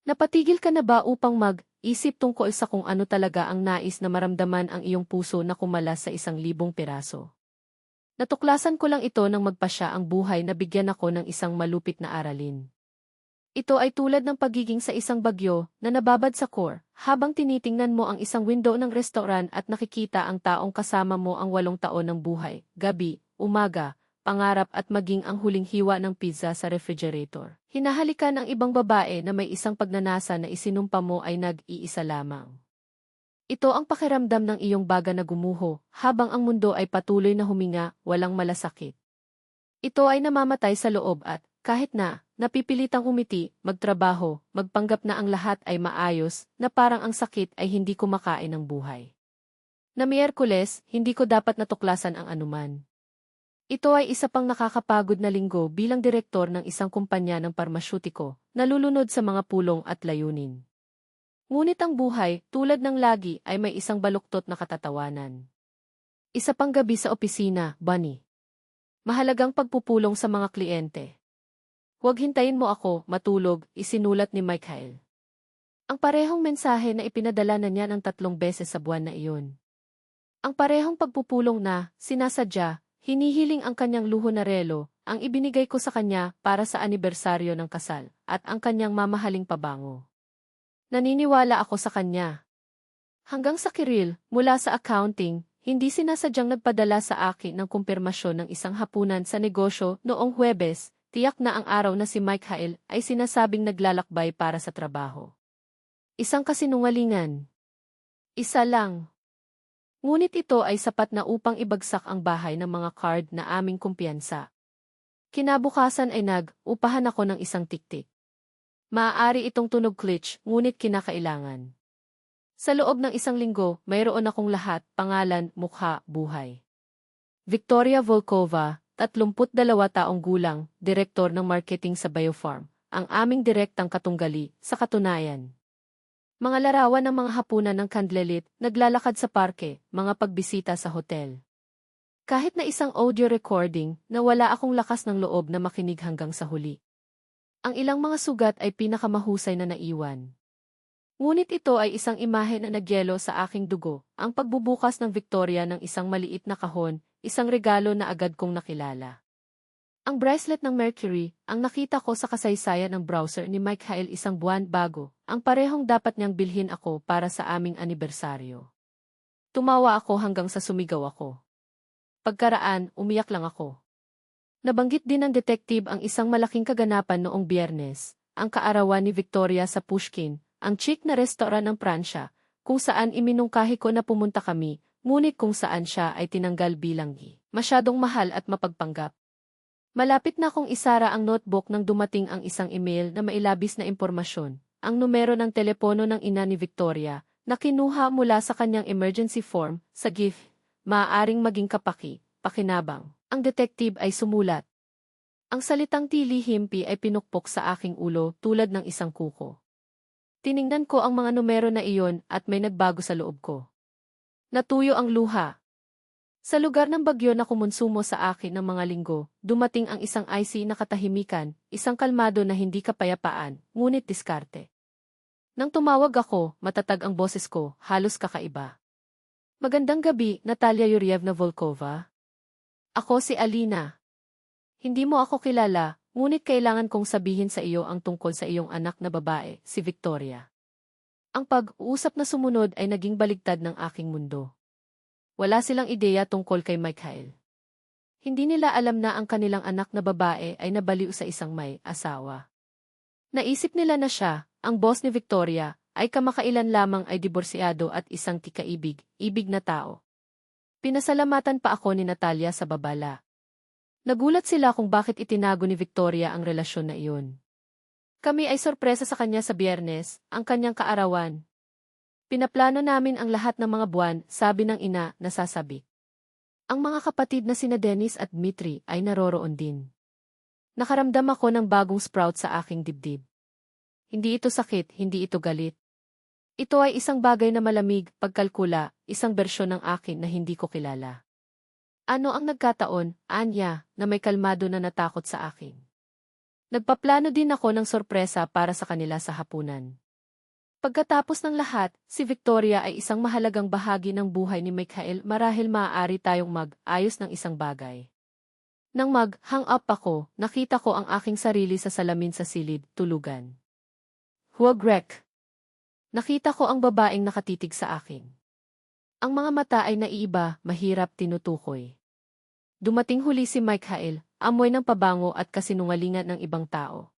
Napatigil ka na ba upang mag-isip tungkol sa kung ano talaga ang nais na maramdaman ang iyong puso na kumalas sa 1,000 piraso? Natuklasan ko lang ito nang magpasya ang buhay na bigyan ako ng isang malupit na aralin. Ito ay tulad ng pagiging sa isang bagyo na nababad sa core, habang tinitingnan mo ang isang window ng restaurant at nakikita ang taong kasama mo ang 8 taon ng buhay, gabi, umaga, pangarap at maging ang huling hiwa ng pizza sa refrigerator. Hinahalikan ng ibang babae na may isang pagnanasa na isinumpa mo ay nag-iisa lamang. Ito ang pakiramdam ng iyong baga na gumuho, habang ang mundo ay patuloy na huminga, walang malasakit. Ito ay namamatay sa loob at, kahit na, napipilitang umiti, magtrabaho, magpanggap na ang lahat ay maayos, na parang ang sakit ay hindi kumakain ng buhay. Na Miyerkules, hindi ko dapat natuklasan ang anuman. Ito ay isa pang nakakapagod na linggo bilang direktor ng isang kumpanya ng parmasyutiko, nalulunod sa mga pulong at layunin. Ngunit ang buhay, tulad ng lagi, ay may isang baluktot na katatawanan. Isa pang gabi sa opisina, Bunny. Mahalagang pagpupulong sa mga kliyente. Huwag hintayin mo ako, matulog, isinulat ni Michael. Ang parehong mensahe na ipinadala na niya ng 3 beses sa buwan na iyon. Ang parehong pagpupulong na, sinasadya, hinihiling ang kanyang luho na relo, ang ibinigay ko sa kanya para sa anibersaryo ng kasal, at ang kanyang mamahaling pabango. Naniniwala ako sa kanya. Hanggang sa Kiril, mula sa accounting, hindi sinasadyang nagpadala sa akin ng kumpirmasyon ng isang hapunan sa negosyo noong Huwebes, tiyak na ang araw na si Michael ay sinasabing naglalakbay para sa trabaho. Isang kasinungalingan. Isa lang. Ngunit ito ay sapat na upang ibagsak ang bahay ng mga card na aming kumpiyansa. Kinabukasan ay upahan ako ng isang tiktik. Maaari itong tunog glitch, ngunit kinakailangan. Sa loob ng isang linggo, mayroon akong lahat, pangalan, mukha, buhay. Victoria Volkova, 32 taong gulang, direktor ng marketing sa Biofarm, ang aming direktang katunggali, sa katunayan. Mga larawan ng mga hapunan ng kandlelit, naglalakad sa parke, mga pagbisita sa hotel. Kahit na isang audio recording, nawala akong lakas ng loob na makinig hanggang sa huli. Ang ilang mga sugat ay pinakamahusay na naiwan. Ngunit ito ay isang imahe na nagyelo sa aking dugo, ang pagbubukas ng Victoria ng isang maliit na kahon, isang regalo na agad kong nakilala. Ang bracelet ng Mercury, ang nakita ko sa kasaysayan ng browser ni Michael isang buwan bago, ang parehong dapat niyang bilhin ako para sa aming anibersaryo. Tumawa ako hanggang sa sumigaw ako. Pagkaraan, umiyak lang ako. Nabanggit din ng detective ang isang malaking kaganapan noong Biyernes, ang kaarawan ni Victoria sa Pushkin, ang chic na restaurant ng Pransya, kung saan iminungkahi ko na pumunta kami, ngunit kung saan siya ay tinanggal bilang masyadong mahal at mapagpanggap. Malapit na akong isara ang notebook nang dumating ang isang email na mailabis na impormasyon, ang numero ng telepono ng ina ni Victoria, na kinuha mula sa kanyang emergency form, sa gift, maaaring maging pakinabang. Ang detective ay sumulat. Ang salitang tili-himpi ay pinukpok sa aking ulo tulad ng isang kuko. Tiningnan ko ang mga numero na iyon at may nagbago sa loob ko. Natuyo ang luha. Sa lugar ng bagyo na kumonsumo sa akin ng mga linggo, dumating ang isang icy na katahimikan, isang kalmado na hindi kapayapaan, ngunit diskarte. Nang tumawag ako, matatag ang boses ko, halos kakaiba. Magandang gabi, Natalia Yurievna Volkova. Ako si Alina. Hindi mo ako kilala, ngunit kailangan kong sabihin sa iyo ang tungkol sa iyong anak na babae, si Victoria. Ang pag-uusap na sumunod ay naging baligtad ng aking mundo. Wala silang ideya tungkol kay Michael. Hindi nila alam na ang kanilang anak na babae ay nabaliw sa isang may asawa. Naisip nila na siya, ang boss ni Victoria, ay kamakailan lamang ay diborsyado at isang ibig na tao. Pinasalamatan pa ako ni Natalia sa babala. Nagulat sila kung bakit itinago ni Victoria ang relasyon na iyon. Kami ay sorpresa sa kanya sa Biyernes, ang kanyang kaarawan. Pinaplano namin ang lahat ng mga buwan, sabi ng ina, nasasabik. Ang mga kapatid na sina Dennis at Dmitri ay naroroon din. Nakaramdam ako ng bagong sprout sa aking dibdib. Hindi ito sakit, hindi ito galit. Ito ay isang bagay na malamig, pagkalkula, isang bersyon ng akin na hindi ko kilala. Ano ang nagkataon, Anya, na may kalmado na natakot sa akin? Nagpaplano din ako ng sorpresa para sa kanila sa hapunan. Pagkatapos ng lahat, si Victoria ay isang mahalagang bahagi ng buhay ni Michael marahil maaari tayong mag-ayos ng isang bagay. Nang mag-hang up ako, nakita ko ang aking sarili sa salamin sa silid, tulugan. Huwag rek. Nakita ko ang babaeng nakatitig sa akin. Ang mga mata ay naiiba, mahirap tinutukoy. Dumating huli si Michael, amoy ng pabango at kasinungalingan ng ibang tao.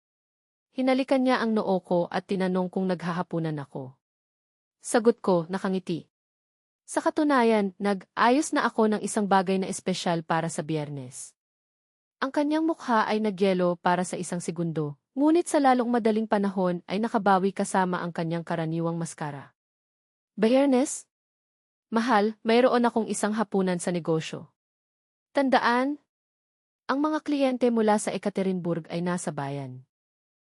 Hinalikan niya ang noo ko at tinanong kung naghahapunan ako. Sagot ko, nakangiti. Sa katunayan, nag-ayos na ako ng isang bagay na espesyal para sa Biyernes. Ang kanyang mukha ay nagyelo para sa isang segundo, ngunit sa lalong madaling panahon ay nakabawi kasama ang kanyang karaniwang maskara. Biyernes? Mahal, mayroon akong isang hapunan sa negosyo. Tandaan, ang mga kliyente mula sa Ekaterinburg ay nasa bayan.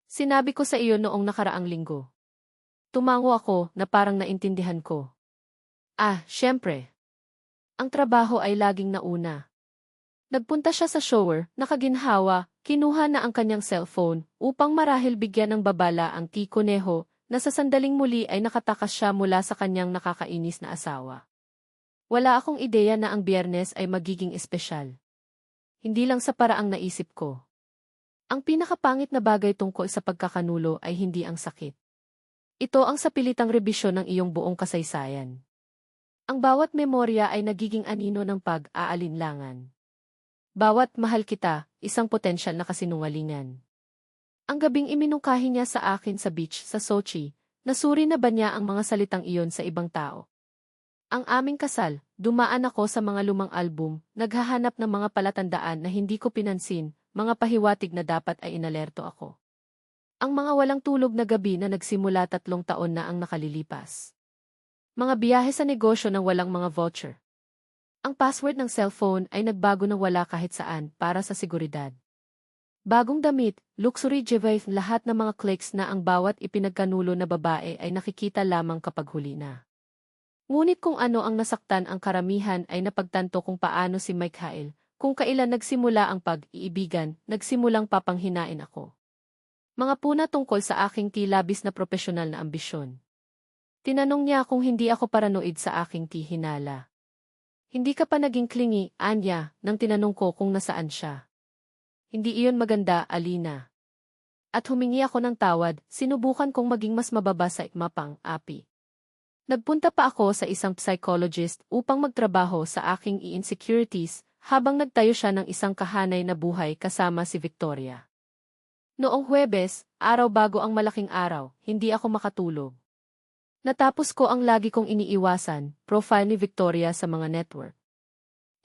Sinabi ko sa iyo noong nakaraang linggo. Tumango ako na parang naintindihan ko. Siyempre. Ang trabaho ay laging nauna. Nagpunta siya sa shower, nakaginhawa, kinuha na ang kanyang cellphone upang marahil bigyan ng babala ang T-Conejo na sa sandaling muli ay nakatakas siya mula sa kanyang nakakainis na asawa. Wala akong ideya na ang Biyernes ay magiging espesyal. Hindi lang sa paraang naisip ko. Ang pinakapangit na bagay tungkol sa pagkakanulo ay hindi ang sakit. Ito ang sapilitang rebisyon ng iyong buong kasaysayan. Ang bawat memorya ay nagiging anino ng pag-aalinlangan. Bawat mahal kita, isang potensyal na kasinungalingan. Ang gabing iminungkahi niya sa akin sa beach sa Sochi, nasuri na ba niya ang mga salitang iyon sa ibang tao? Ang aming kasal, dumaan ako sa mga lumang album, naghahanap ng mga palatandaan na hindi ko pinansin, mga pahiwatig na dapat ay inalerto ako. Ang mga walang tulog na gabi na nagsimula 3 taon na ang nakalilipas. Mga biyahe sa negosyo ng walang mga voucher. Ang password ng cellphone ay nagbago na wala kahit saan para sa seguridad. Bagong damit, luxury jewelry, lahat ng mga clicks na ang bawat ipinagkanulo na babae ay nakikita lamang kapag huli na. Ngunit kung ano ang nasaktan ang karamihan ay napagtanto kung paano si Michael, kung kailan nagsimula ang pag-iibigan, nagsimulang papanghinain ako. Mga puna tungkol sa aking labis na propesyonal na ambisyon. Tinanong niya kung hindi ako paranoid sa aking hinala. Hindi ka pa naging clingy, Anya, nang tinanong ko kung nasaan siya. Hindi iyon maganda, Alina. At humingi ako ng tawad, sinubukan kong maging mas mababa sa mapang-api. Nagpunta pa ako sa isang psychologist upang magtrabaho sa aking insecurities, habang nagtayo siya ng isang kahanay na buhay kasama si Victoria. Noong Huwebes, araw bago ang malaking araw, hindi ako makatulog. Natapos ko ang lagi kong iniiwasan, profile ni Victoria sa mga network.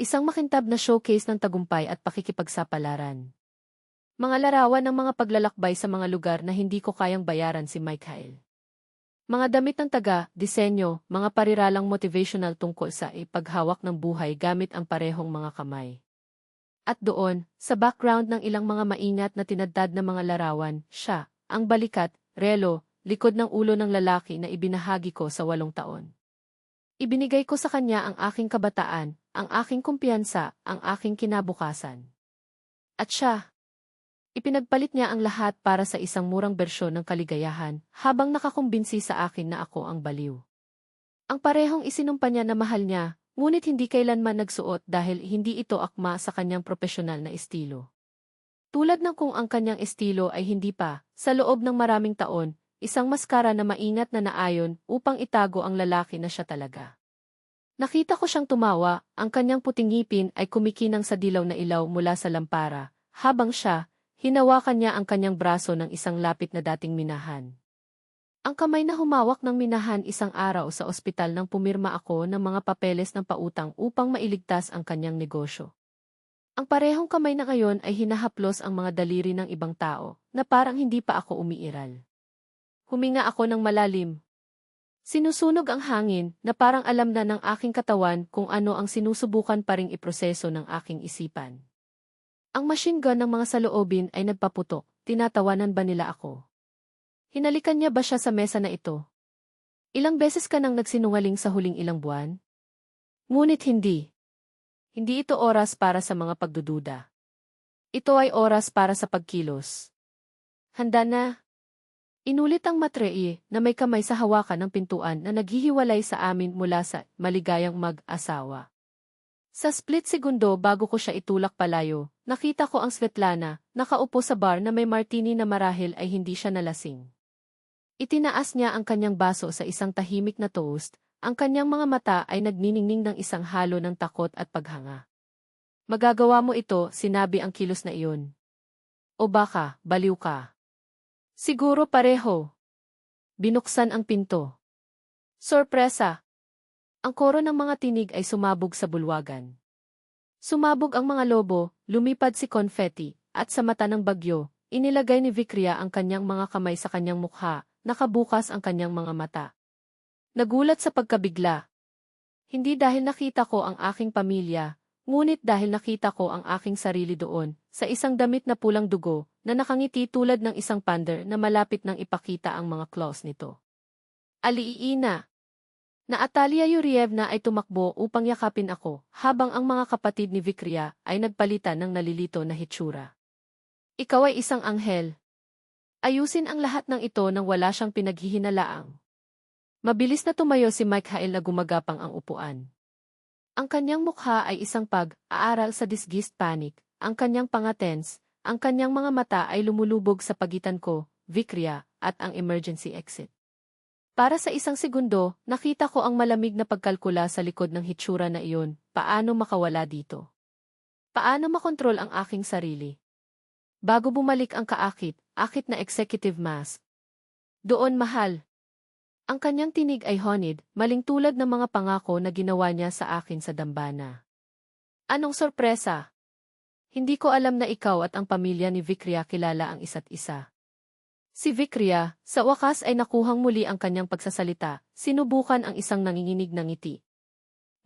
Isang makintab na showcase ng tagumpay at pakikipagsapalaran. Mga larawan ng mga paglalakbay sa mga lugar na hindi ko kayang bayaran si Michael. Mga damit ng taga-disenyo, mga pariralang motivational tungkol sa ipaghawak ng buhay gamit ang parehong mga kamay. At doon, sa background ng ilang mga maingat na tinadtad na mga larawan, siya, ang balikat, relo, likod ng ulo ng lalaki na ibinahagi ko sa 8 taon. Ibinigay ko sa kanya ang aking kabataan, ang aking kumpiyansa, ang aking kinabukasan. At siya, ipinagpalit niya ang lahat para sa isang murang bersyon ng kaligayahan, habang nakakumbinsi sa akin na ako ang baliw. Ang parehong isinumpa niya na mahal niya, ngunit hindi kailanman nagsuot dahil hindi ito akma sa kanyang propesyonal na estilo. Tulad ng kung ang kanyang estilo ay hindi pa, sa loob ng maraming taon, isang maskara na maingat na naayon upang itago ang lalaki na siya talaga. Nakita ko siyang tumawa, ang kanyang puting ngipin ay kumikinang sa dilaw na ilaw mula sa lampara, habang siya, hinawakan niya ang kanyang braso ng isang lapit na dating minahan. Ang kamay na humawak ng minahan isang araw sa ospital nang pumirma ako ng mga papeles ng pautang upang mailigtas ang kanyang negosyo. Ang parehong kamay na ngayon ay hinahaplos ang mga daliri ng ibang tao, na parang hindi pa ako umiiral. Huminga ako ng malalim. Sinusunog ang hangin, na parang alam na ng aking katawan kung ano ang sinusubukan pa ring iproseso ng aking isipan. Ang machine gun ng mga saloobin ay nagpaputok, tinatawanan ba nila ako? Hinalikan niya ba siya sa mesa na ito? Ilang beses ka nang nagsinungaling sa huling ilang buwan? Ngunit hindi. Hindi ito oras para sa mga pagdududa. Ito ay oras para sa pagkilos. Handa na. Inulit ang matrei na may kamay sa hawakan ng pintuan na naghihiwalay sa amin mula sa maligayang mag-asawa. Sa split segundo bago ko siya itulak palayo, nakita ko ang Svetlana, nakaupo sa bar na may martini na marahil ay hindi siya nalasing. Itinaas niya ang kanyang baso sa isang tahimik na toast, ang kanyang mga mata ay nagniningning ng isang halo ng takot at paghanga. Magagawa mo ito, sinabi ang kilos na iyon. O baka, baliw ka. Siguro pareho. Binuksan ang pinto. Sorpresa! Ang koro ng mga tinig ay sumabog sa bulwagan. Sumabog ang mga lobo, lumipad si confetti, at sa mata ng bagyo, inilagay ni Vikria ang kanyang mga kamay sa kanyang mukha, nakabukas ang kanyang mga mata. Nagulat sa pagkabigla. Hindi dahil nakita ko ang aking pamilya, ngunit dahil nakita ko ang aking sarili doon, sa isang damit na pulang dugo, na nakangiti tulad ng isang pander na malapit nang ipakita ang mga claws nito. Aliiina! Na Atalia Yurievna ay tumakbo upang yakapin ako, habang ang mga kapatid ni Vikria ay nagpalitan ng nalilito na hitsura. Ikaw ay isang anghel. Ayusin ang lahat ng ito nang wala siyang pinaghihinalaang. Mabilis na tumayo si Mikhail na gumagapang ang upuan. Ang kanyang mukha ay isang pag-aaral sa disgust panic, ang kanyang pangatens, ang kanyang mga mata ay lumulubog sa pagitan ko, Vikria, at ang emergency exit. Para sa isang segundo, nakita ko ang malamig na pagkalkula sa likod ng hitsura na iyon, paano makawala dito? Paano makontrol ang aking sarili? Bago bumalik ang akit na executive mask. Doon mahal. Ang kanyang tinig ay honeyed, maling tulad ng mga pangako na ginawa niya sa akin sa dambana. Anong sorpresa? Hindi ko alam na ikaw at ang pamilya ni Vikria kilala ang isa't isa. Si Vikria, sa wakas ay nakuhang muli ang kanyang pagsasalita, sinubukan ang isang nanginginig na ngiti.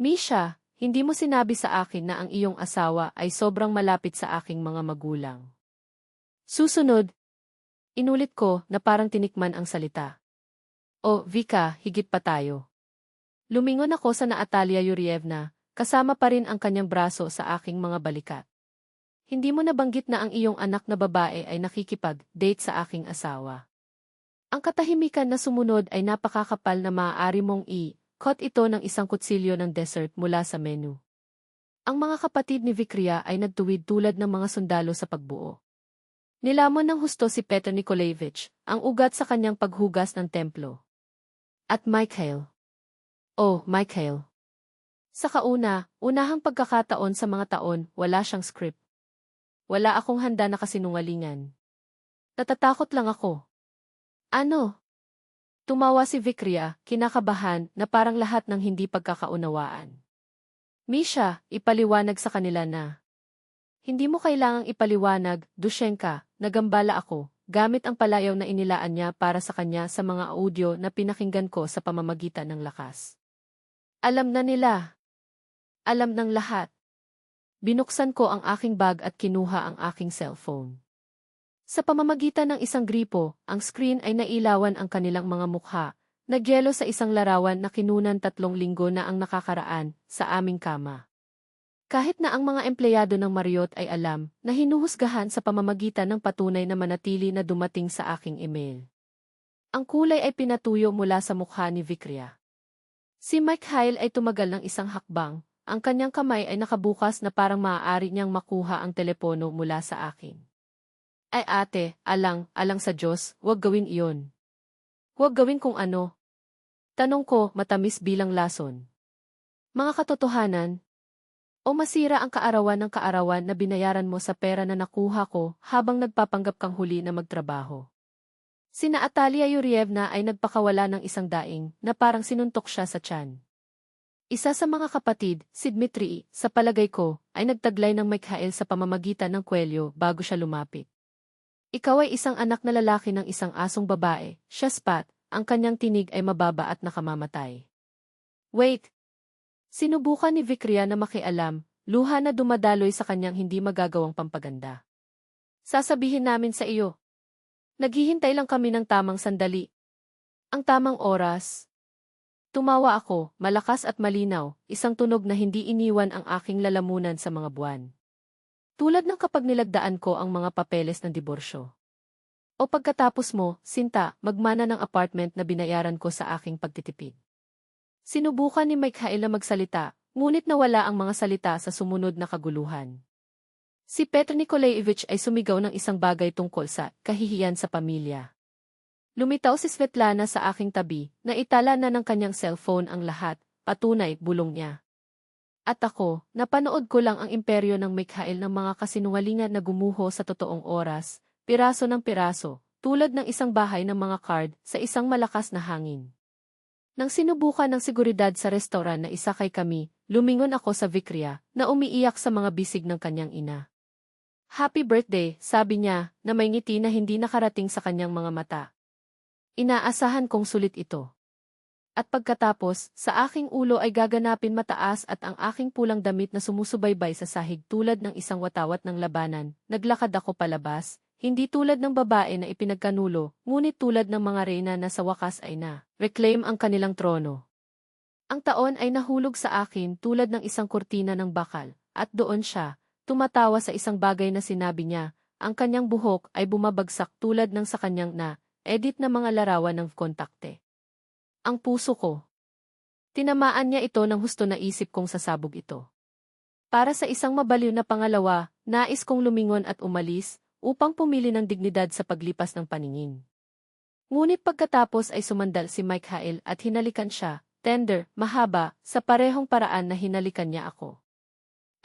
Misha, hindi mo sinabi sa akin na ang iyong asawa ay sobrang malapit sa aking mga magulang. Susunod, inulit ko na parang tinikman ang salita. O, Vika, higit pa tayo. Lumingon ako sa Natalia Yurievna, kasama pa rin ang kanyang braso sa aking mga balikat. Hindi mo nabanggit na ang iyong anak na babae ay nakikipag-date sa aking asawa. Ang katahimikan na sumunod ay napakakapal na maaari mong i-cut ito ng isang kutsilyo ng dessert mula sa menu. Ang mga kapatid ni Vikria ay nagtuwid tulad ng mga sundalo sa pagbuo. Nilamon ng husto si Petr Nikolaevich, ang ugat sa kanyang paghugas ng templo. At Mikhail. Oh, Mikhail. Sa unahang pagkakataon sa mga taon, wala siyang script. Wala akong handa na kasinungalingan. Natatakot lang ako. Ano? Tumawa si Vikria, kinakabahan na parang lahat ng hindi pagkakaunawaan. Misha, ipaliwanag sa kanila na. Hindi mo kailangang ipaliwanag, Dushenka, nagambala ako, gamit ang palayaw na inilaan niya para sa kanya sa mga audio na pinakinggan ko sa pamamagitan ng lakas. Alam na nila. Alam ng lahat. Binuksan ko ang aking bag at kinuha ang aking cellphone. Sa pamamagitan ng isang gripo, ang screen ay nailawan ang kanilang mga mukha, nagyelo sa isang larawan na kinunan 3 linggo na ang nakakaraan sa aming kama. Kahit na ang mga empleyado ng Marriott ay alam na hinuhusgahan sa pamamagitan ng patunay na manatili na dumating sa aking email. Ang kulay ay pinatuyo mula sa mukha ni Vikria. Si Mikhail ay tumagal ng isang hakbang. Ang kanyang kamay ay nakabukas na parang maaari niyang makuha ang telepono mula sa akin. Ay ate, alang sa Diyos, huwag gawin iyon. Huwag gawin kung ano. Tanong ko, matamis bilang lason. Mga katotohanan. O masira ang kaarawan ng kaarawan na binayaran mo sa pera na nakuha ko habang nagpapanggap kang huli na magtrabaho. Sina Atalia Yurievna ay nagpakawala ng isang daing na parang sinuntok siya sa tiyan. Isa sa mga kapatid, si Dmitri, sa palagay ko, ay nagtaglay ng Mikhail sa pamamagitan ng kwelyo bago siya lumapit. Ikaw ay isang anak na lalaki ng isang asong babae, siya spat, ang kanyang tinig ay mababa at nakamamatay. Wait! Sinubukan ni Vikria na makialam, luha na dumadaloy sa kanyang hindi magagawang pampaganda. Sasabihin namin sa iyo. Naghihintay lang kami ng tamang sandali. Ang tamang oras. Tumawa ako, malakas at malinaw, isang tunog na hindi iniwan ang aking lalamunan sa mga buwan. Tulad ng kapag nilagdaan ko ang mga papeles ng diborsyo. O pagkatapos mo, Sinta, magmana ng apartment na binayaran ko sa aking pagtitipid. Sinubukan ni Mikhail na magsalita, ngunit nawala ang mga salita sa sumunod na kaguluhan. Si Petr Nikolaevich ay sumigaw ng isang bagay tungkol sa kahihiyan sa pamilya. Lumitaw si Svetlana sa aking tabi, na itala na ng kanyang cellphone ang lahat, patunay, bulong niya. At ako, napanood ko lang ang imperyo ng Mikhail ng mga kasinungalingan na gumuho sa totoong oras, piraso ng piraso, tulad ng isang bahay ng mga card sa isang malakas na hangin. Nang sinubukan ng seguridad sa restoran na isakay kami, lumingon ako sa Vikria, na umiiyak sa mga bisig ng kanyang ina. Happy birthday, sabi niya, na may ngiti na hindi nakarating sa kanyang mga mata. Inaasahan kong sulit ito. At pagkatapos, sa aking ulo ay gaganapin mataas at ang aking pulang damit na sumusubaybay sa sahig tulad ng isang watawat ng labanan, naglakad ako palabas, hindi tulad ng babae na ipinagkanulo, ngunit tulad ng mga reyna na sa wakas ay reclaim ang kanilang trono. Ang taon ay nahulog sa akin tulad ng isang kurtina ng bakal, at doon siya, tumatawa sa isang bagay na sinabi niya, ang kanyang buhok ay bumabagsak tulad ng sa kanyang edit na mga larawan ng kontakte. Ang puso ko. Tinamaan niya ito ng husto na isip kong sasabog ito. Para sa isang mabaliw na pangalawa, nais kong lumingon at umalis, upang pumili ng dignidad sa paglipas ng paningin. Ngunit pagkatapos ay sumandal si Mikhail at hinalikan siya, tender, mahaba, sa parehong paraan na hinalikan niya ako.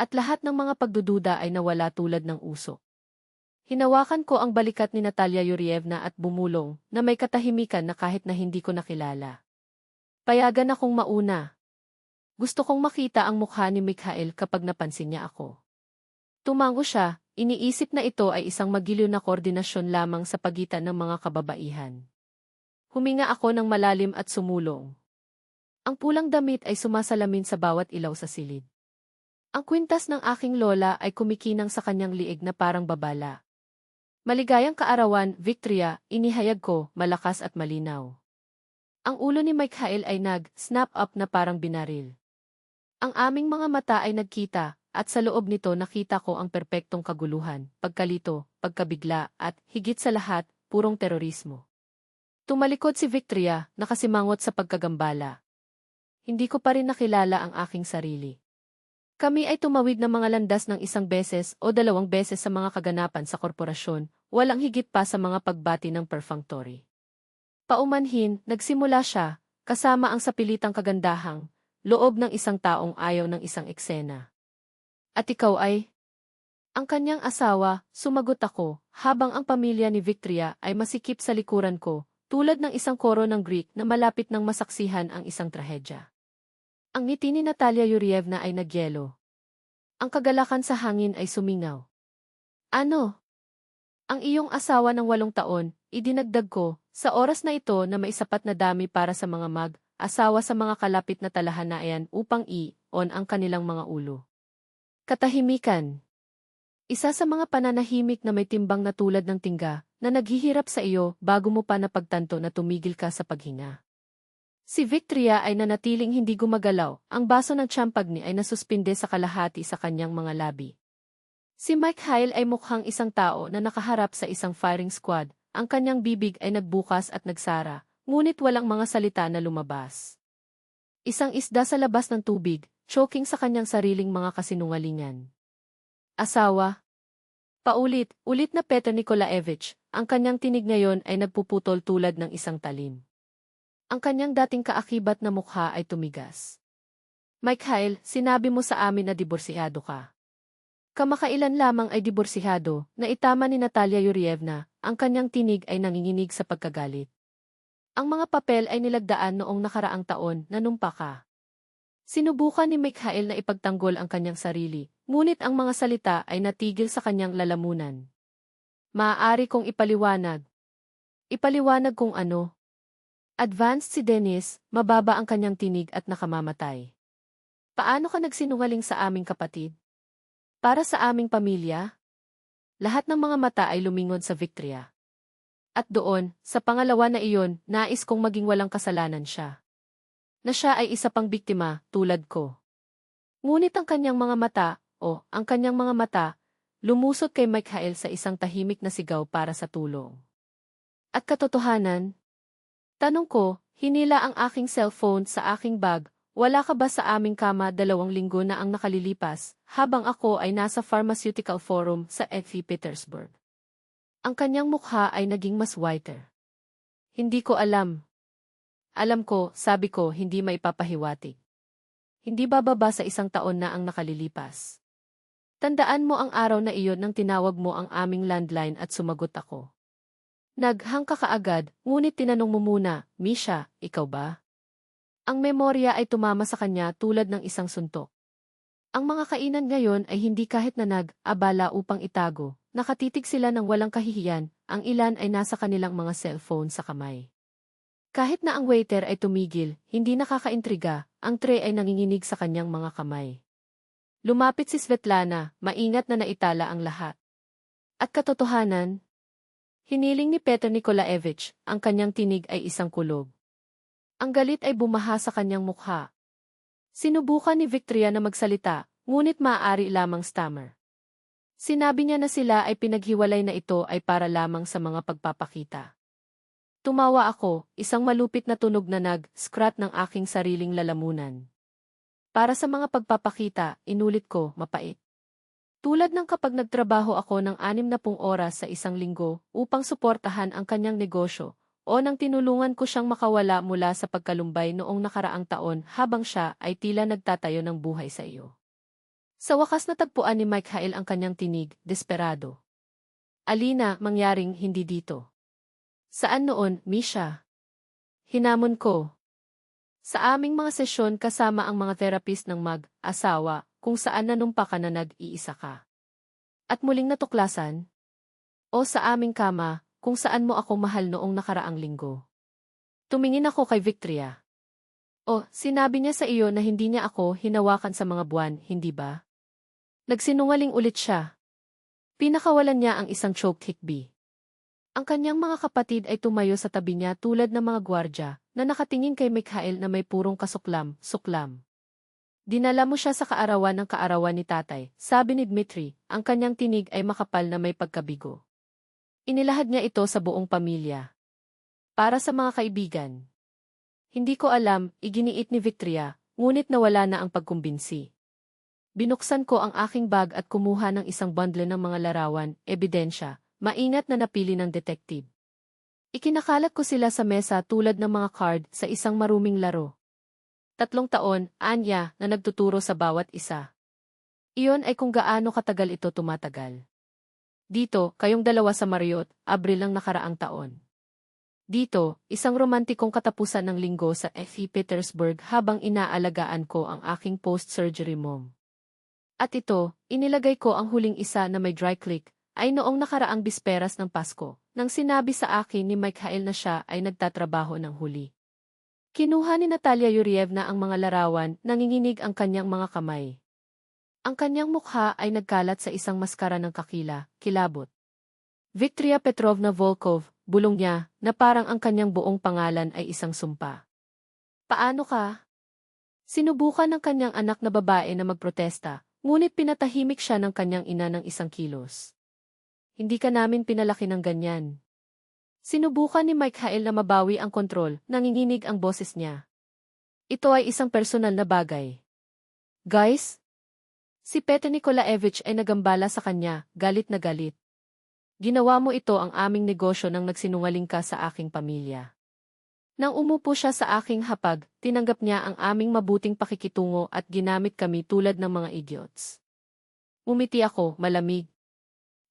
At lahat ng mga pagdududa ay nawala tulad ng usok. Hinawakan ko ang balikat ni Natalia Yurievna at bumulong, na may katahimikan na kahit na hindi ko nakilala. Payagan akong mauna. Gusto kong makita ang mukha ni Mikhail kapag napansin niya ako. Tumango siya, iniisip na ito ay isang magiliw na koordinasyon lamang sa pagitan ng mga kababaihan. Huminga ako ng malalim at sumulong. Ang pulang damit ay sumasalamin sa bawat ilaw sa silid. Ang kwintas ng aking lola ay kumikinang sa kanyang liig na parang babala. Maligayang kaarawan, Victoria, inihayag ko, malakas at malinaw. Ang ulo ni Mikhail ay nag-snap up na parang binaril. Ang aming mga mata ay nagkita, at sa loob nito nakita ko ang perpektong kaguluhan, pagkalito, pagkabigla, at, higit sa lahat, purong terorismo. Tumalikod si Victoria, nakasimangot sa pagkagambala. Hindi ko pa rin nakilala ang aking sarili. Kami ay tumawid ng mga landas ng isang beses o dalawang beses sa mga kaganapan sa korporasyon, walang higit pa sa mga pagbati ng perfunctory. Paumanhin, nagsimula siya, kasama ang sapilitang kagandahang, loob ng isang taong ayaw ng isang eksena. At ikaw ay? Ang kanyang asawa, sumagot ako, habang ang pamilya ni Victoria ay masikip sa likuran ko, tulad ng isang koro ng Greek na malapit ng masaksihan ang isang trahedya. Ang ngiti ni Natalia Yurievna ay nagyelo. Ang kagalakan sa hangin ay sumingaw. Ano? Ang iyong asawa ng 8 taon, idinagdag ko, sa oras na ito na may sapat na dami para sa mga asawa sa mga kalapit na talahanayan upang i-on ang kanilang mga ulo. Katahimikan. Isa sa mga pananahimik na may timbang na tulad ng tingga, na naghihirap sa iyo bago mo pa napagtanto na tumigil ka sa paghinga. Si Victoria ay nanatiling hindi gumagalaw, ang baso ng tsampagni ay nasuspinde sa kalahati sa kanyang mga labi. Si Mikhail ay mukhang isang tao na nakaharap sa isang firing squad, ang kanyang bibig ay nagbukas at nagsara, ngunit walang mga salita na lumabas. Isang isda sa labas ng tubig, choking sa kanyang sariling mga kasinungalingan. Asawa? Paulit-ulit na Petr Nikolaevich, ang kanyang tinig ngayon ay nagpuputol tulad ng isang talim. Ang kanyang dating kaakibat na mukha ay tumigas. Mikhail, sinabi mo sa amin na diborsihado ka. Kamakailan lamang ay diborsihado, na itama ni Natalia Yurievna, ang kanyang tinig ay nanginginig sa pagkagalit. Ang mga papel ay nilagdaan noong nakaraang taon na numpa ka. Sinubukan ni Mikhail na ipagtanggol ang kanyang sarili, ngunit ang mga salita ay natigil sa kanyang lalamunan. Maaari kong ipaliwanag. Ipaliwanag kung ano. Advanced si Dennis, mababa ang kanyang tinig at nakamamatay. Paano ka nagsinungaling sa aming kapatid? Para sa aming pamilya? Lahat ng mga mata ay lumingon sa Victoria. At doon, sa pangalawa na iyon, nais kong maging walang kasalanan siya. Na siya ay isa pang biktima, tulad ko. Ngunit ang kanyang mga mata, ang kanyang mga mata, lumusot kay Mikhail sa isang tahimik na sigaw para sa tulong. At katotohanan? Tanong ko, hinila ang aking cellphone sa aking bag. Wala ka ba sa aming kama 2 linggo na ang nakalilipas, habang ako ay nasa pharmaceutical forum sa St. Petersburg? Ang kanyang mukha ay naging mas whiter. Hindi ko alam. Alam ko, sabi ko, hindi maipapahiwatig. Hindi bababa sa 1 taon na ang nakalilipas. Tandaan mo ang araw na iyon nang tinawag mo ang aming landline at sumagot ako. Naghang ka kaagad, ngunit tinanong mo muna, Misha, ikaw ba? Ang memorya ay tumama sa kanya tulad ng isang suntok. Ang mga kainan ngayon ay hindi kahit na nag-abala upang itago, nakatitig sila ng walang kahihiyan, ang ilan ay nasa kanilang mga cellphone sa kamay. Kahit na ang waiter ay tumigil, hindi nakakaintriga, ang tray ay nanginginig sa kanyang mga kamay. Lumapit si Svetlana, maingat na naitala ang lahat. At katotohanan? Hiniling ni Peter Nikolaevich, ang kanyang tinig ay isang kulog. Ang galit ay bumaha sa kanyang mukha. Sinubukan ni Victoria na magsalita, ngunit maaari lamang stammer. Sinabi niya na sila ay pinaghiwalay na ito ay para lamang sa mga pagpapakita. Tumawa ako, isang malupit na tunog na nag-scrat ng aking sariling lalamunan. Para sa mga pagpapakita, inulit ko, mapait. Tulad ng kapag nagtrabaho ako ng 60 oras sa 1 linggo upang suportahan ang kanyang negosyo, o nang tinulungan ko siyang makawala mula sa pagkalumbay noong nakaraang taon habang siya ay tila nagtatayo ng buhay sa iyo. Sa wakas natagpuan ni Mikhail ang kanyang tinig, desperado. Alina, mangyaring hindi dito. Saan noon, Misha? Hinamon ko. Sa aming mga sesyon kasama ang mga therapist ng mag-asawa, kung saan nanumpa ka na nag-iisa ka. At muling natuklasan? O sa aming kama, kung saan mo ako mahal noong nakaraang linggo. Tumingin ako kay Victoria. O, sinabi niya sa iyo na hindi niya ako hinawakan sa mga buwan, hindi ba? Nagsinungaling ulit siya. Pinakawalan niya ang isang choke hikbi. Ang kanyang mga kapatid ay tumayo sa tabi niya tulad ng mga gwardya na nakatingin kay Mikhail na may purong kasuklam. Dinala mo siya sa kaarawan ni tatay, sabi ni Dmitri, ang kanyang tinig ay makapal na may pagkabigo. Inilahad niya ito sa buong pamilya. Para sa mga kaibigan. Hindi ko alam, iginiit ni Victoria, ngunit nawala na ang pagkumbinsi. Binuksan ko ang aking bag at kumuha ng isang bundle ng mga larawan, ebidensya, maingat na napili ng detective. Ikinakalat ko sila sa mesa tulad ng mga card sa isang maruming laro. 3 taon, Anya, na nagtuturo sa bawat isa. Iyon ay kung gaano katagal ito tumatagal. Dito, kayong dalawa sa Marriott, Abril ng nakaraang taon. Dito, isang romantikong katapusan ng linggo sa St. Petersburg habang inaalagaan ko ang aking post-surgery mom. At ito, inilagay ko ang huling isa na may dry click, ay noong nakaraang bisperas ng Pasko, nang sinabi sa akin ni Mikhail na siya ay nagtatrabaho ng huli. Kinuha ni Natalia Yurievna ang mga larawan, nanginginig ang kanyang mga kamay. Ang kanyang mukha ay nagkalat sa isang maskara ng kilabot. Victoria Petrovna Volkov, bulong niya, na parang ang kanyang buong pangalan ay isang sumpa. Paano ka? Sinubukan ng kanyang anak na babae na magprotesta, ngunit pinatahimik siya ng kanyang ina ng 1 kilos. Hindi ka namin pinalaki ng ganyan. Sinubukan ni Mikhail na mabawi ang kontrol, nanginginig ang boses niya. Ito ay isang personal na bagay. Guys? Si Peter Nikolaevich ay nagambala sa kanya, galit na galit. Ginawa mo ito ang aming negosyo nang nagsinungaling ka sa aking pamilya. Nang umupo siya sa aking hapag, tinanggap niya ang aming mabuting pakikitungo at ginamit kami tulad ng mga idiots. Umiti ako, malamig.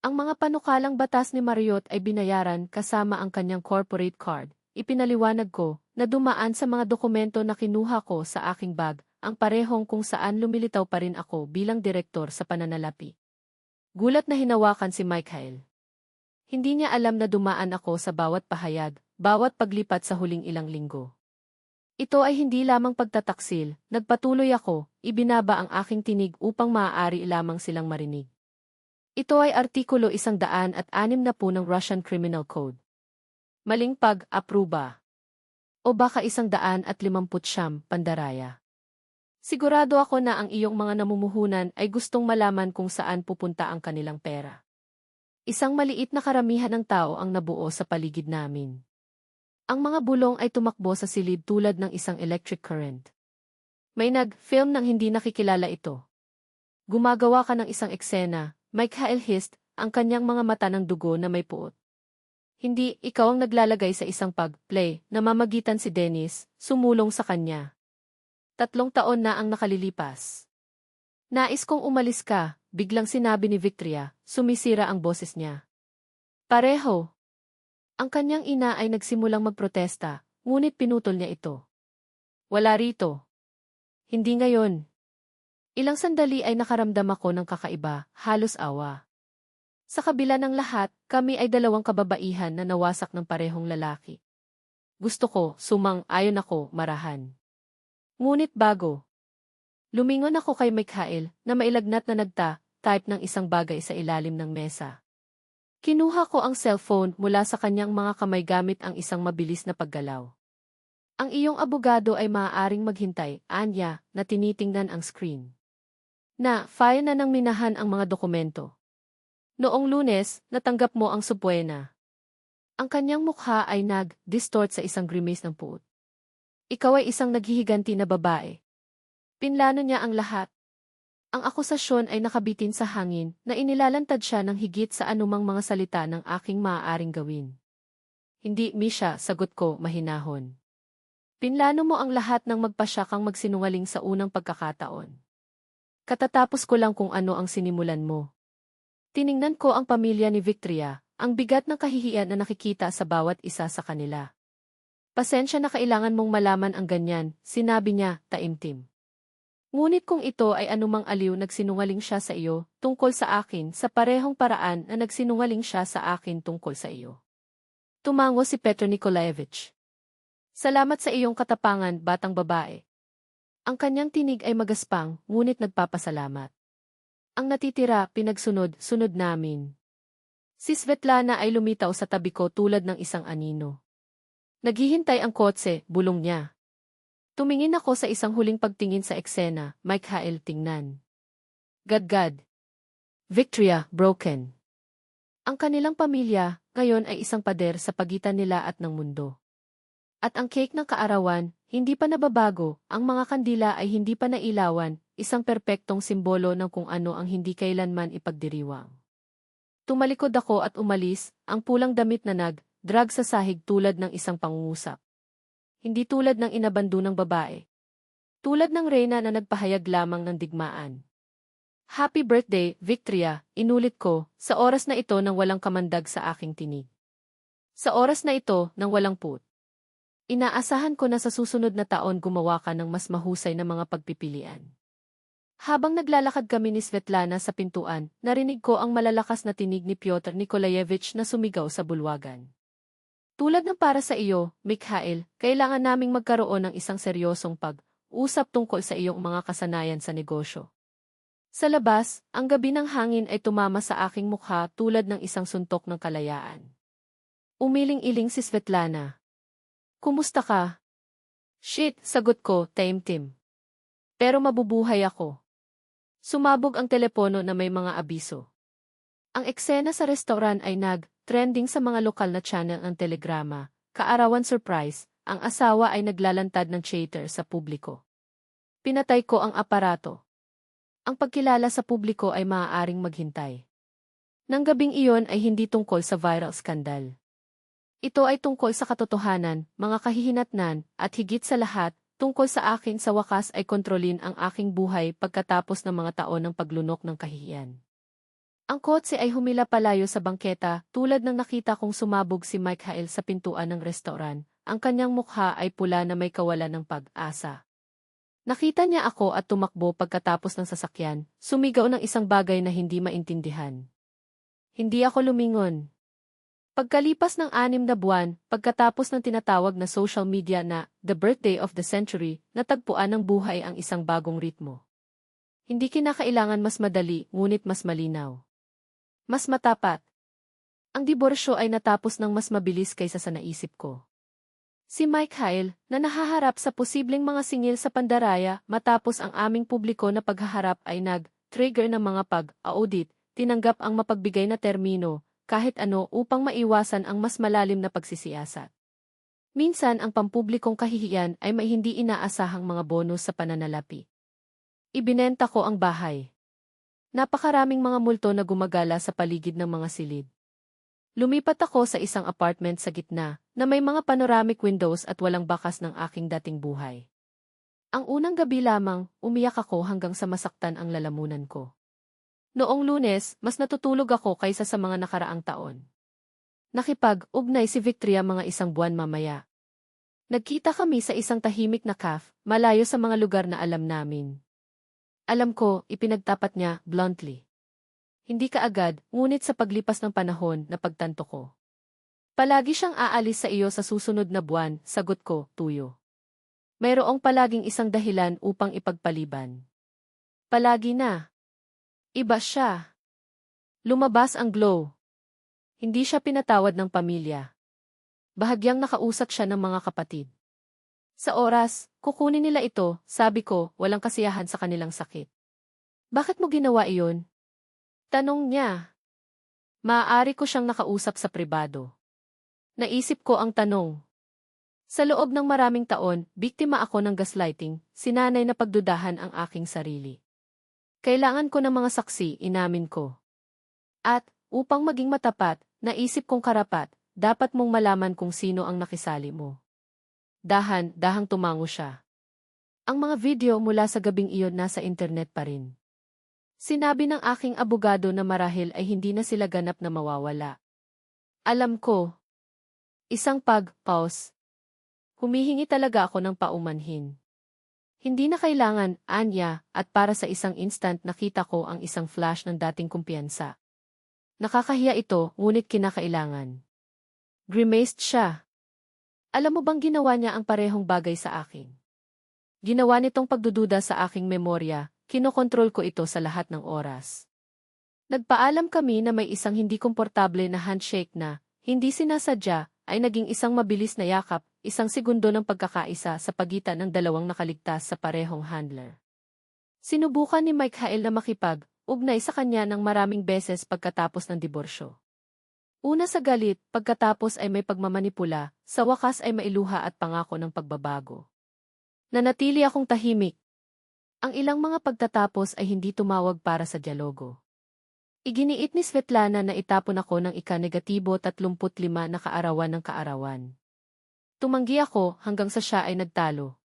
Ang mga panukalang batas ni Marriott ay binayaran kasama ang kanyang corporate card. Ipinaliwanag ko na dumaan sa mga dokumento na kinuha ko sa aking bag, ang parehong kung saan lumilitaw pa rin ako bilang direktor sa pananalapi. Gulat na hinawakan si Mikhail. Hindi niya alam na dumaan ako sa bawat pahayag, bawat paglipat sa huling ilang linggo. Ito ay hindi lamang pagtataksil, nagpatuloy ako, ibinaba ang aking tinig upang maaari lamang silang marinig. Ito ay Artikulo 160 ng Russian Criminal Code. Maling pag-apruba. O baka 159, pandaraya. Sigurado ako na ang iyong mga namumuhunan ay gustong malaman kung saan pupunta ang kanilang pera. Isang maliit na karamihan ng tao ang nabuo sa paligid namin. Ang mga bulong ay tumakbo sa silid tulad ng isang electric current. May nag-film ng hindi nakikilala ito. Gumagawa ka ng isang eksena, Michael hissed, ang kanyang mga mata ng dugo na may puot. Hindi, ikaw ang naglalagay sa isang pag-play, namamagitan si Dennis, sumulong sa kanya. 3 taon na ang nakalilipas. Nais kong umalis ka, biglang sinabi ni Victoria, sumisira ang boses niya. Pareho. Ang kanyang ina ay nagsimulang magprotesta, ngunit pinutol niya ito. Wala rito. Hindi ngayon. Ilang sandali ay nakaramdam ako ng kakaiba, halos awa. Sa kabila ng lahat, kami ay 2 kababaihan na nawasak ng parehong lalaki. Gusto ko, sumang-ayon ako, marahan. Ngunit bago. Lumingon ako kay Michael na mailagnat na type ng isang bagay sa ilalim ng mesa. Kinuha ko ang cellphone mula sa kanyang mga kamay gamit ang isang mabilis na paggalaw. Ang iyong abogado ay maaaring maghintay, Anya, na tinitingnan ang screen. File na nang minahan ang mga dokumento. Noong Lunes, natanggap mo ang subpoena. Ang kanyang mukha ay nag-distort sa isang grimace ng puot. Ikaw ay isang naghihiganti na babae. Pinlano niya ang lahat. Ang akusasyon ay nakabitin sa hangin na inilalantad siya ng higit sa anumang mga salita ng aking maaaring gawin. Hindi, Misha, sagot ko, mahinahon. Pinlano mo ang lahat ng magpasya kang magsinungaling sa unang pagkakataon. Katatapos ko lang kung ano ang sinimulan mo. Tiningnan ko ang pamilya ni Victoria, ang bigat ng kahihiyan na nakikita sa bawat isa sa kanila. Pasensya na kailangan mong malaman ang ganyan, sinabi niya, taimtim. Ngunit kung ito ay anumang aliw nagsinungaling siya sa iyo, tungkol sa akin, sa parehong paraan na nagsinungaling siya sa akin tungkol sa iyo. Tumango si Petro Nikolaevich. Salamat sa iyong katapangan, batang babae. Ang kanyang tinig ay magaspang, ngunit nagpapasalamat. Ang natitira, pinagsunod-sunod namin. Si Svetlana ay lumitaw sa tabi ko tulad ng isang anino. Naghihintay ang kotse, bulong niya. Tumingin ako sa isang huling pagtingin sa eksena, Michael, tingnan. Gadgad. Victoria, broken. Ang kanilang pamilya, ngayon ay isang pader sa pagitan nila at ng mundo. At ang cake ng kaarawan, hindi pa nababago, ang mga kandila ay hindi pa nailawan, isang perpektong simbolo ng kung ano ang hindi kailanman ipagdiriwang. Tumalikod ako at umalis, ang pulang damit na drag sa sahig tulad ng isang pangungusap. Hindi tulad ng inabandonang babae. Tulad ng reyna na nagpahayag lamang ng digmaan. Happy birthday, Victoria, inulit ko, sa oras na ito nang walang kamandag sa aking tinig. Sa oras na ito nang walang put. Inaasahan ko na sa susunod na taon gumawa ka ng mas mahusay na mga pagpipilian. Habang naglalakad kami ni Svetlana sa pintuan, narinig ko ang malalakas na tinig ni Pyotr Nikolaevich na sumigaw sa bulwagan. Tulad ng para sa iyo, Mikhail, kailangan naming magkaroon ng isang seryosong pag-usap tungkol sa iyong mga kasanayan sa negosyo. Sa labas, ang gabi ng hangin ay tumama sa aking mukha tulad ng isang suntok ng kalayaan. Umiling-iling si Svetlana. Kumusta ka? Shit, sagot ko, taimtim. Pero mabubuhay ako. Sumabog ang telepono na may mga abiso. Ang eksena sa restaurant ay trending sa mga lokal na channel ng telegrama. Kaarawan surprise, ang asawa ay naglalantad ng chatter sa publiko. Pinatay ko ang aparato. Ang pagkilala sa publiko ay maaaring maghintay. Nang gabing iyon ay hindi tungkol sa viral skandal. Ito ay tungkol sa katotohanan, mga kahihinatnan, at higit sa lahat, tungkol sa akin sa wakas ay kontrolin ang aking buhay pagkatapos ng mga taon ng paglunok ng kahihiyan. Ang kotse ay humila palayo sa bangketa, tulad ng nakita kong sumabog si Michael sa pintuan ng restaurant, ang kanyang mukha ay pula na may kawalan ng pag-asa. Nakita niya ako at tumakbo pagkatapos ng sasakyan, sumigaw ng isang bagay na hindi maintindihan. Hindi ako lumingon. Pagkalipas ng 6 na buwan, pagkatapos ng tinatawag na social media na The Birthday of the Century, natagpuan ng buhay ang isang bagong ritmo. Hindi kinakailangan mas madali, ngunit mas malinaw. Mas matapat. Ang diborsyo ay natapos ng mas mabilis kaysa sa naisip ko. Si Michael, na nahaharap sa posibleng mga singil sa pandaraya matapos ang aming publiko na paghaharap ay trigger ng mga pag-audit, tinanggap ang mapagbigay na termino, kahit ano upang maiwasan ang mas malalim na pagsisiyasat. Minsan ang pampublikong kahihiyan ay may hindi inaasahang mga bonus sa pananalapi. Ibinenta ko ang bahay. Napakaraming mga multo na gumagala sa paligid ng mga silid. Lumipat ako sa isang apartment sa gitna, na may mga panoramic windows at walang bakas ng aking dating buhay. Ang unang gabi lamang, umiyak ako hanggang sa masaktan ang lalamunan ko. Noong Lunes, mas natutulog ako kaysa sa mga nakaraang taon. Nakipag-ugnay si Victoria mga isang buwan mamaya. Nagkita kami sa isang tahimik na cafe, malayo sa mga lugar na alam namin. Alam ko, ipinagtapat niya, bluntly. Hindi kaagad, ngunit sa paglipas ng panahon, napagtanto ko. Palagi siyang aalis sa iyo sa susunod na buwan, sagot ko, tuyo. Mayroong palaging isang dahilan upang ipagpaliban. Palagi na. Iba siya. Lumabas ang glow. Hindi siya pinatawad ng pamilya. Bahagyang nakausap siya ng mga kapatid. Sa oras, kukunin nila ito, sabi ko, walang kasiyahan sa kanilang sakit. Bakit mo ginawa iyon? Tanong niya. Maaari ko siyang nakausap sa pribado. Naisip ko ang tanong. Sa loob ng maraming taon, biktima ako ng gaslighting, sinanay na pagdudahan ang aking sarili. Kailangan ko ng mga saksi, inamin ko. At, upang maging matapat, naisip kong karapat, dapat mong malaman kung sino ang nakisali mo. Dahang tumango siya. Ang mga video mula sa gabing iyon nasa internet pa rin. Sinabi ng aking abogado na marahil ay hindi na sila ganap na mawawala. Alam ko. Isang pause. Humihingi talaga ako ng paumanhin. Hindi na kailangan, Anya, at para sa isang instant nakita ko ang isang flash ng dating kumpiyansa. Nakakahiya ito, ngunit kinakailangan. Grimaced siya. Alam mo bang ginawa niya ang parehong bagay sa akin? Ginawa nitong pagdududa sa aking memorya. Kinokontrol ko ito sa lahat ng oras. Nagpaalam kami na may isang hindi komportable na handshake na, hindi sinasadya, ay naging isang mabilis na yakap, isang segundo ng pagkakaisa sa pagitan ng dalawang nakaligtas sa parehong handler. Sinubukan ni Michael na makipag-ugnay sa kanya ng maraming beses pagkatapos ng diborsyo. Una sa galit, pagkatapos ay may pagmamanipula, sa wakas ay mailuha at pangako ng pagbabago. Nanatili akong tahimik. Ang ilang mga pagtatapos ay hindi tumawag para sa dialogo. Iginiit ni Svetlana na itapon ako ng ika-35 na kaarawan ng kaarawan. Tumanggi ako hanggang sa siya ay nagtalo.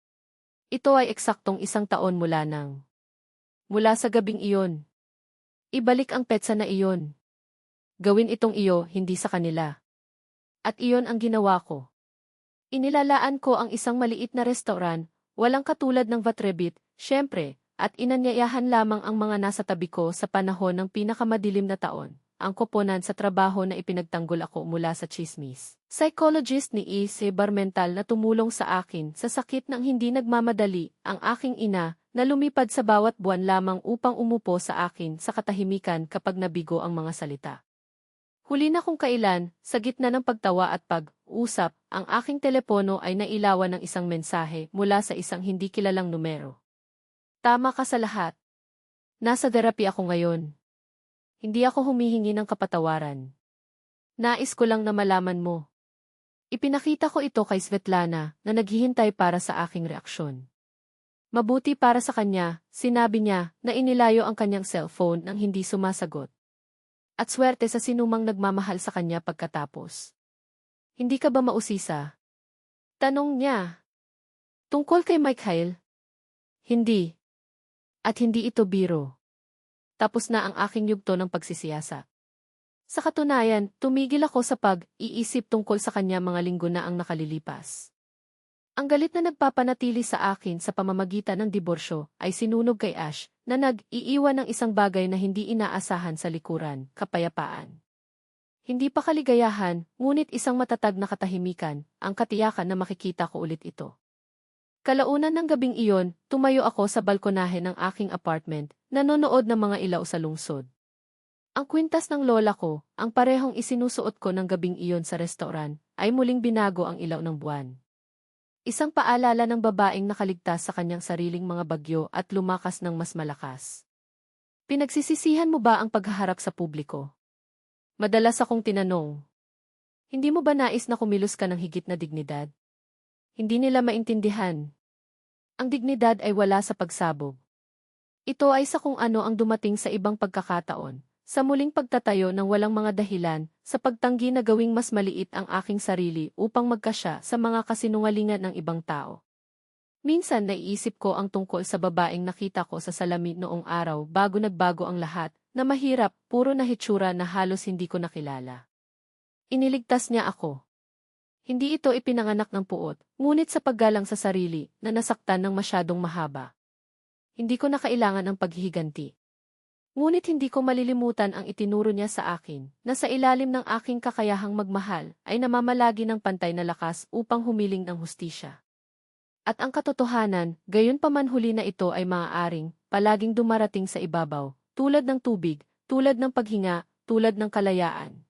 Ito ay eksaktong 1 taon mula sa gabing iyon. Ibalik ang petsa na iyon. Gawin itong iyo, hindi sa kanila. At iyon ang ginawa ko. Inilalaan ko ang isang maliit na restaurant, walang katulad ng Vatrebit, syempre, at inanyayahan lamang ang mga nasa tabi ko sa panahon ng pinakamadilim na taon, ang koponan sa trabaho na ipinagtanggol ako mula sa chismis. Psychologist ni E.C. Barmental na tumulong sa akin sa sakit ng hindi nagmamadali, ang aking ina, na lumipad sa bawat buwan lamang upang umupo sa akin sa katahimikan kapag nabigo ang mga salita. Huli na kung kailan, sa gitna ng pagtawa at pag-usap, ang aking telepono ay nailawan ng isang mensahe mula sa isang hindi kilalang numero. Tama ka sa lahat. Nasa therapy ako ngayon. Hindi ako humihingi ng kapatawaran. Nais ko lang na malaman mo. Ipinakita ko ito kay Svetlana na naghihintay para sa aking reaksyon. Mabuti para sa kanya, sinabi niya na inilayo ang kanyang cellphone nang hindi sumasagot. At swerte sa sinumang nagmamahal sa kanya pagkatapos. Hindi ka ba mausisa? Tanong niya. Tungkol kay Michael? Hindi. At hindi ito biro. Tapos na ang aking yugto ng pagsisiyasa. Sa katunayan, tumigil ako sa pag-iisip tungkol sa kanya mga linggo na ang nakalilipas. Ang galit na nagpapanatili sa akin sa pamamagitan ng diborsyo ay sinunog kay Ash na nag-iiwan ng isang bagay na hindi inaasahan sa likuran, kapayapaan. Hindi pa kaligayahan, ngunit isang matatag na katahimikan, ang katiyakan na makikita ko ulit ito. Kalaunan ng gabing iyon, tumayo ako sa balkonahe ng aking apartment, nanonood ng mga ilaw sa lungsod. Ang kwintas ng lola ko, ang parehong isinusuot ko ng gabing iyon sa restaurant, ay muling binago ang ilaw ng buwan. Isang paalala ng babaeng nakaligtas sa kanyang sariling mga bagyo at lumakas ng mas malakas. Pinagsisisihan mo ba ang paghaharap sa publiko? Madalas akong tinanong, hindi mo ba nais na kumilos ka ng higit na dignidad? Hindi nila maintindihan. Ang dignidad ay wala sa pagsabog. Ito ay sa kung ano ang dumating sa ibang pagkakataon, sa muling pagtatayo ng walang mga dahilan, sa pagtanggi na gawing mas maliit ang aking sarili upang magkasya sa mga kasinungalingan ng ibang tao. Minsan naiisip ko ang tungkol sa babaeng nakita ko sa salamin noong araw bago nagbago ang lahat, na mahirap, puro na hitsura na halos hindi ko nakilala. Iniligtas niya ako. Hindi ito ipinanganak ng puot, ngunit sa paggalang sa sarili, na nasaktan ng masyadong mahaba. Hindi ko na kailangan ang paghihiganti. Ngunit hindi ko malilimutan ang itinuro niya sa akin, na sa ilalim ng aking kakayahang magmahal, ay namamalagi ng pantay na lakas upang humiling ng hustisya. At ang katotohanan, gayon pa man huli na ito ay maaaring, palaging dumarating sa ibabaw, tulad ng tubig, tulad ng paghinga, tulad ng kalayaan.